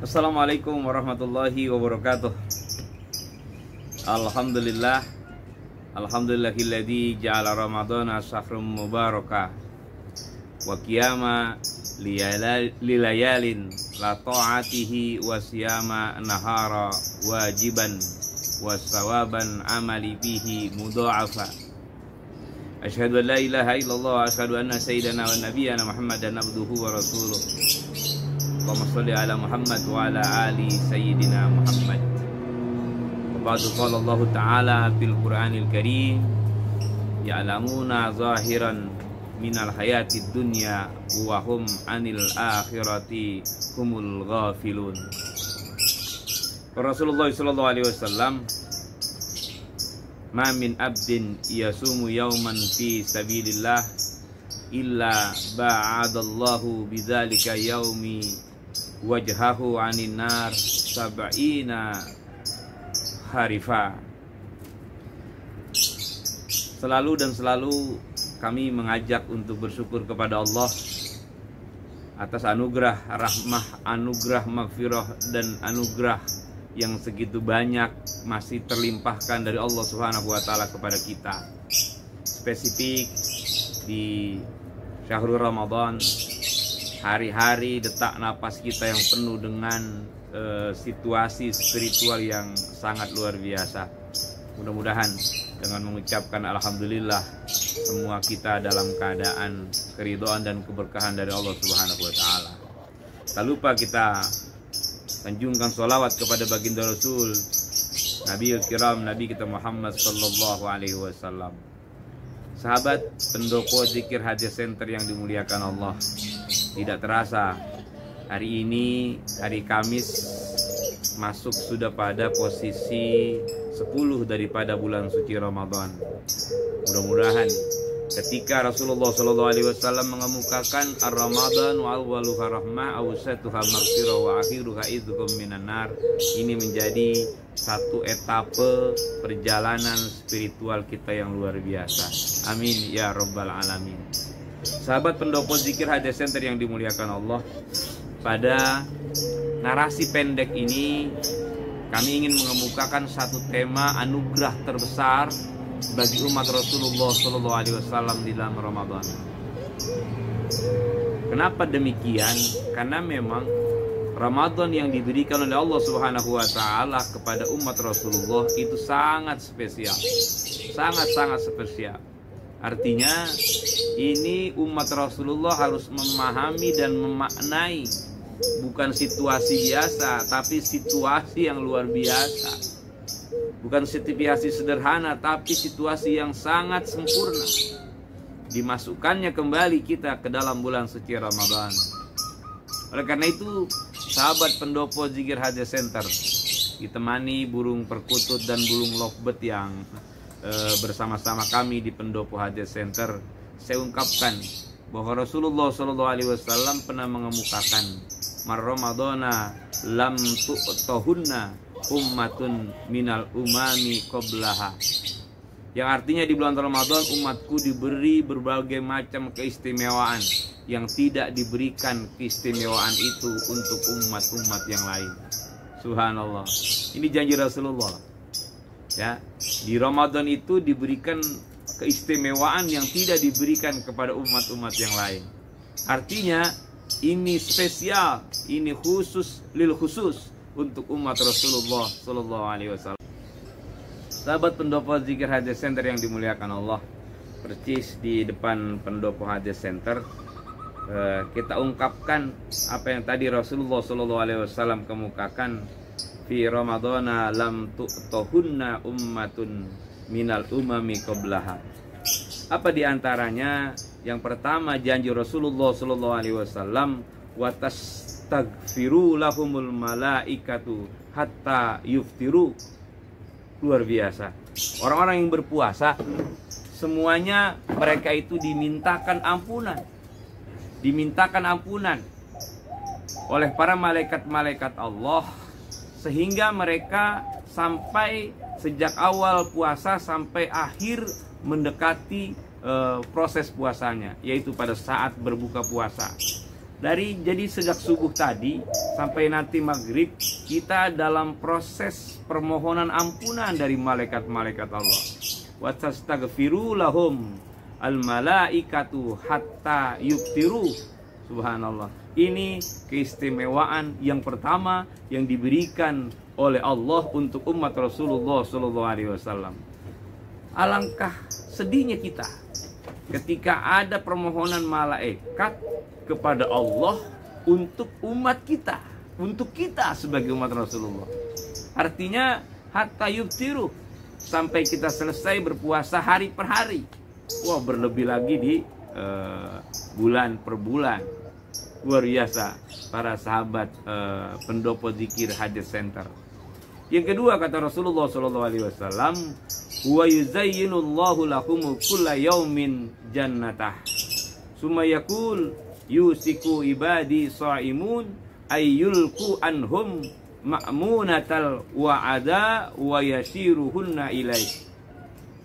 Assalamualaikum warahmatullahi wabarakatuh. Alhamdulillah, alhamdulillahilladzi ja'ala ramadhana syahrum mubaraka wa qiyama lilayalin la ta'atihi wa siyama nahara wajiban wa sawaban amali bihi mudha'afa. Asyhadu an la ilaha illallah wa asyhadu anna sayyidana wa nabiyyana Muhammadan abduhu wa rasuluh. Allahumma sholli ala Muhammad wa ala ali sayyidina Muhammad. Wa ba'du, qala Allah ta'ala fil Qur'anil Karim, ya'lamuna zahiran minal hayatid dunya wa hum 'anil akhirati humul ghafilun. Rasulullah sallallahu alaihi wasallam, ma min abdin yasumu yawman fi sabilillah illa ba'adallahu bidzalika yaumi wajhahu 'anil nar sab'ina harifa. Selalu dan selalu kami mengajak untuk bersyukur kepada Allah atas anugerah rahmah, anugerah maghfirah, dan anugerah yang segitu banyak masih terlimpahkan dari Allah Subhanahu wa taala kepada kita. Spesifik di syahrul Ramadan, hari-hari detak napas kita yang penuh dengan situasi spiritual yang sangat luar biasa. Mudah-mudahan dengan mengucapkan alhamdulillah, semua kita dalam keadaan keridhaan dan keberkahan dari Allah Subhanahu wa taala. Tak lupa kita sanjungkan sholawat kepada baginda Rasul Nabiul Kiram, Nabi kita Muhammad sallallahu alaihi wasallam. Sahabat pendopo zikir Hajah Center yang dimuliakan Allah, tidak terasa hari ini hari Kamis masuk sudah pada posisi 10 daripada bulan suci Ramadan. Mudah-mudahan ketika Rasulullah SAW mengemukakan Ar-Ramadan wa awwaluha rahmah awsatuha maghfirah wa akhiruha idzukum minan nar, ini menjadi satu etape perjalanan spiritual kita yang luar biasa. Amin ya rabbal alamin. Sahabat pendopo zikir Hajah Center yang dimuliakan Allah, pada narasi pendek ini kami ingin mengemukakan satu tema anugerah terbesar bagi umat Rasulullah SAW di dalam Ramadan. Kenapa demikian? Karena memang Ramadan yang diberikan oleh Allah Subhanahu wa taala kepada umat Rasulullah itu sangat spesial. Sangat-sangat spesial. Artinya ini umat Rasulullah harus memahami dan memaknai bukan situasi biasa, tapi situasi yang luar biasa. Bukan situasi sederhana, tapi situasi yang sangat sempurna. Dimasukkannya kembali kita ke dalam bulan suci Ramadan. Oleh karena itu, sahabat pendopo zikir Hajah Center ditemani burung perkutut dan burung lovebird yang bersama-sama kami di pendopo Hajah Center, saya ungkapkan bahwa Rasulullah SAW pernah mengemukakan mar Ramadana lam tu'tohunna ummatun minal umami qablaha, yang artinya di bulan Ramadan umatku diberi berbagai macam keistimewaan yang tidak diberikan keistimewaan itu untuk umat-umat yang lain. Subhanallah, ini janji Rasulullah ya. Di Ramadan itu diberikan keistimewaan yang tidak diberikan kepada umat-umat yang lain. Artinya ini spesial, ini khusus lil khusus untuk umat Rasulullah sallallahu alaihi wasallam. Sahabat pendopo zikir Hajah Center yang dimuliakan Allah, persis di depan pendopo Hajah Center kita ungkapkan apa yang tadi Rasulullah sallallahu alaihi wasallam kemukakan, fi Ramadana lam tu'tohunna ummatun minal umami qablaha. Apa diantaranya? Yang pertama, janji Rasulullah sallallahu alaihi wasallam, wa tastaghfiru lahumul malaikatu hatta yuftiru. Luar biasa. Orang-orang yang berpuasa semuanya mereka itu dimintakan ampunan. Dimintakan ampunan oleh para malaikat-malaikat Allah, sehingga mereka sampai sejak awal puasa sampai akhir mendekati proses puasanya, yaitu pada saat berbuka puasa. Jadi sejak subuh tadi sampai nanti maghrib kita dalam proses permohonan ampunan dari malaikat-malaikat Allah. Wa tastaghfiru lahum al malaikatu hatta yuftiru. Subhanallah. Ini keistimewaan yang pertama yang diberikan oleh Allah untuk umat Rasulullah SAW. Alangkah sedihnya kita ketika ada permohonan malaikat kepada Allah untuk umat kita, untuk kita sebagai umat Rasulullah. Artinya hatta yuftiru, sampai kita selesai berpuasa hari per hari. Wah, berlebih lagi di bulan per bulan. Luar biasa para sahabat pendopo zikir Hadis Center. Yang kedua kata Rasulullah SAW, wa yuzayyinullahu lakum kulla yaumin jannatah. Summa yaqul yusiku ibadi sha'imun ayyulku anhum ma'munatal wa'ada wa yashiruhunna ilaih.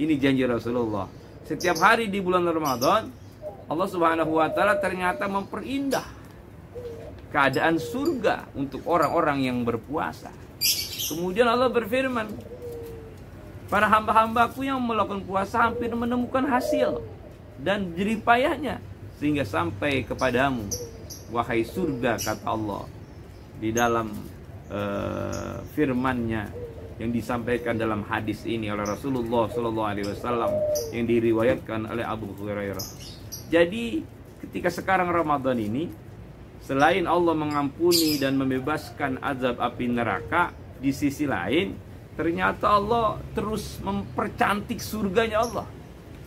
Ini janji Rasulullah. Setiap hari di bulan Ramadan, Allah Subhanahu wa taala ternyata memperindah keadaan surga untuk orang-orang yang berpuasa. Kemudian Allah berfirman, para hamba-hambaku yang melakukan puasa hampir menemukan hasil dan jerih payahnya sehingga sampai kepadamu, wahai surga, kata Allah di dalam firman-Nya yang disampaikan dalam hadis ini oleh Rasulullah SAW yang diriwayatkan oleh Abu Hurairah. Jadi ketika sekarang Ramadan ini, selain Allah mengampuni dan membebaskan azab api neraka, di sisi lain ternyata Allah terus mempercantik surganya Allah.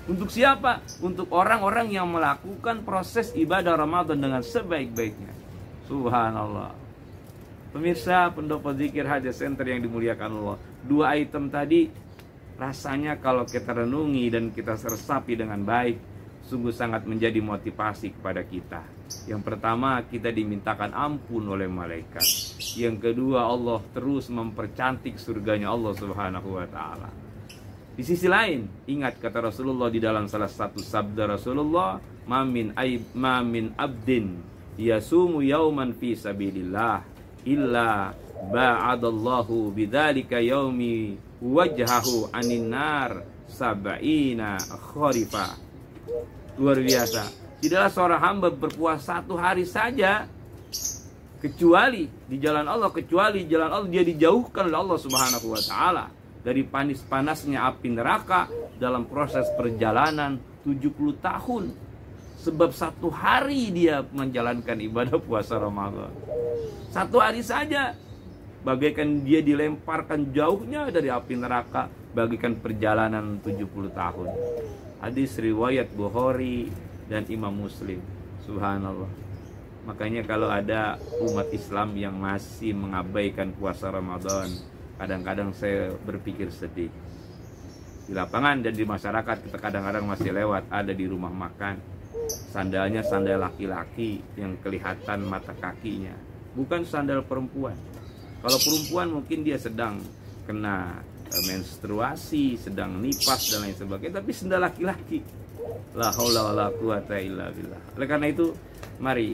Untuk siapa? Untuk orang-orang yang melakukan proses ibadah Ramadan dengan sebaik-baiknya. Subhanallah. Pemirsa pendopo zikir Hadis Center yang dimuliakan Allah, dua item tadi rasanya kalau kita renungi dan kita resapi dengan baik, sungguh sangat menjadi motivasi kepada kita. Yang pertama, kita dimintakan ampun oleh malaikat. Yang kedua, Allah terus mempercantik surganya Allah Subhanahu wa taala. Di sisi lain, ingat kata Rasulullah di dalam salah satu sabda Rasulullah, mamin abdin yasumu yauman fi sabilillah illa ba'adallahu bidzalika yaumi wajhahu anin nar sab'ina kharifa. Luar biasa. Tidaklah seorang hamba berpuasa satu hari saja kecuali di jalan Allah, kecuali jalan Allah dia dijauhkan oleh Allah Subhanahu wa taala dari panas-panasnya api neraka dalam proses perjalanan 70 tahun. Sebab satu hari dia menjalankan ibadah puasa Ramadan. Satu hari saja bagaikan dia dilemparkan jauhnya dari api neraka bagaikan perjalanan 70 tahun. Hadis riwayat Bukhari dan Imam Muslim. Subhanallah. Makanya kalau ada umat Islam yang masih mengabaikan puasa Ramadan, kadang-kadang saya berpikir sedih. Di lapangan dan di masyarakat kita kadang-kadang masih lewat, ada di rumah makan, sandalnya sandal laki-laki yang kelihatan mata kakinya, bukan sandal perempuan. Kalau perempuan mungkin dia sedang kena menstruasi, sedang nipas dan lain sebagainya, tapi sandal laki-laki. La haula wala quwata illa billah. Oleh karena itu, mari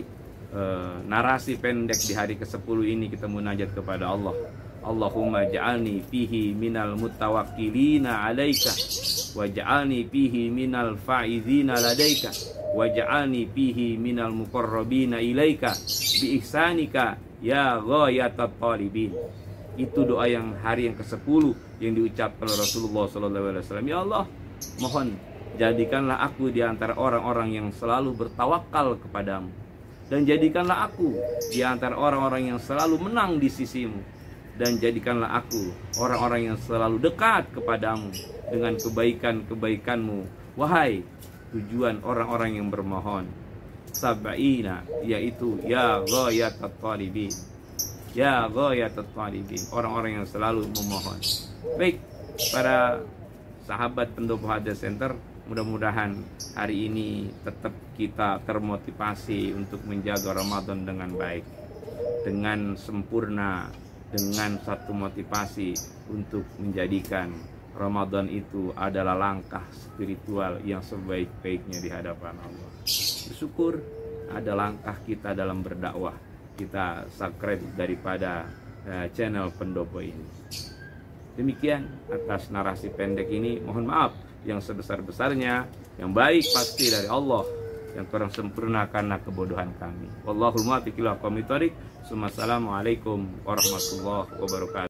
narasi pendek di hari ke-10 ini kita munajat kepada Allah. Allahumma ja'alni fihi minal mutawakkilina 'alaika wa ja'alni fihi minal faizina ladaika wa ja'alni fihi minal muqarrabina ilaika bi ihsanika ya ghayatat talibin. Itu doa yang hari yang ke-10 yang diucapkan oleh Rasulullah SAW. Ya Allah, mohon jadikanlah aku di antara orang-orang yang selalu bertawakal kepadamu, dan jadikanlah aku di antara orang-orang yang selalu menang di sisimu, dan jadikanlah aku orang-orang yang selalu dekat kepadamu dengan kebaikan-kebaikanmu, wahai tujuan orang-orang yang bermohon. Sab'ina, yaitu ya ghayatat talibin, ya ghayatat talibin, orang-orang yang selalu memohon. Baik, para sahabat pendopo Hadis Center, mudah-mudahan hari ini tetap kita termotivasi untuk menjaga Ramadan dengan baik, dengan sempurna, dengan satu motivasi untuk menjadikan Ramadan itu adalah langkah spiritual yang sebaik-baiknya di hadapan Allah. Bersyukur ada langkah kita dalam berdakwah. Kita subscribe daripada channel Pendopo ini. Demikian atas narasi pendek ini, mohon maaf yang sebesar-besarnya. Yang baik pasti dari Allah, yang kurang sempurna karena kebodohan kami. Wallahul muwaffiq ila aqwamit thoriq. Assalamualaikum warahmatullahi wabarakatuh.